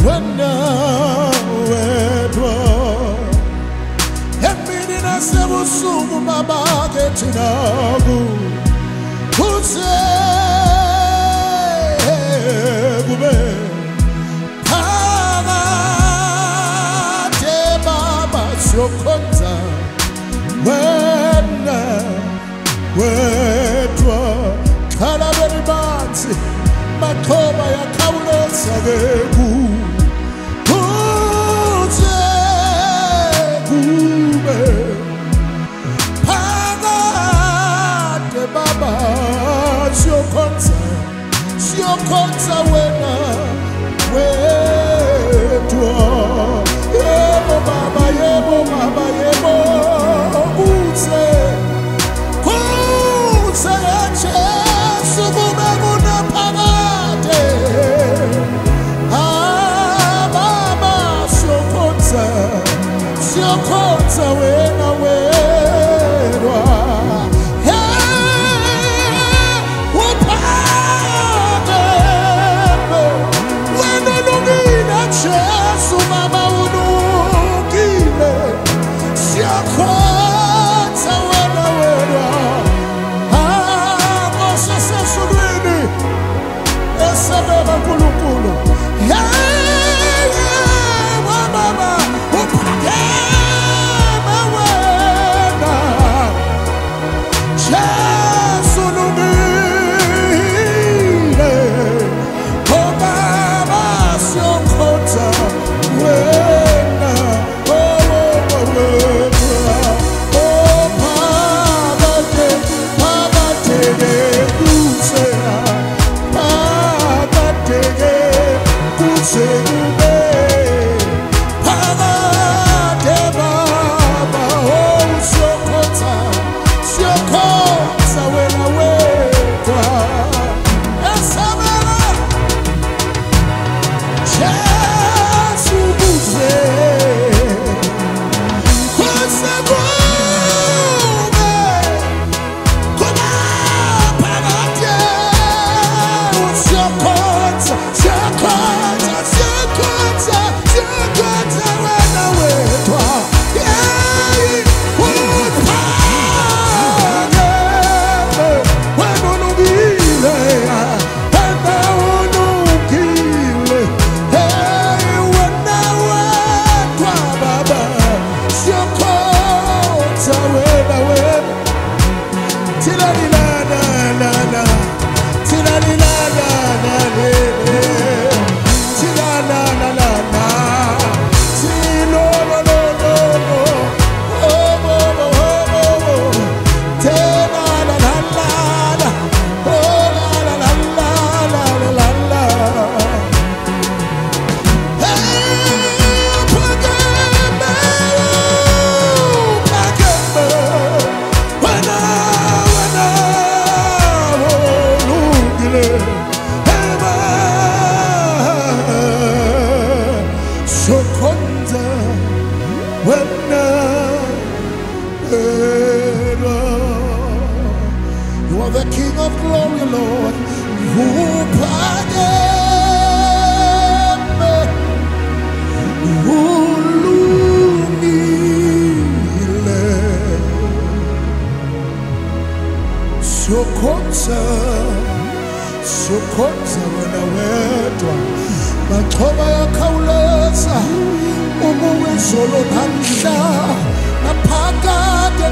wena wedwa emini nasebusuku baba kethinaku kuse kube phakade baba siyokhonza wena wedwa khala belibanzi mathoba yakhawuleza ke kuse kube phakade baba siyokhonza wena wedwa yebo baba yebo kuse Yesu kube kunaphakade baba siyokhonza wena wedwa Yesu baba unukile siyakhonza wena wedwa Mosesesudwini esebeba nkulunkulu baba uphakeme wena Yesu unukile baba siyokhonza wena You are the King of glory, Lord. Siyokhonza wena wedwa mathoba yakhawuleza umuwe izolo namhla naphakade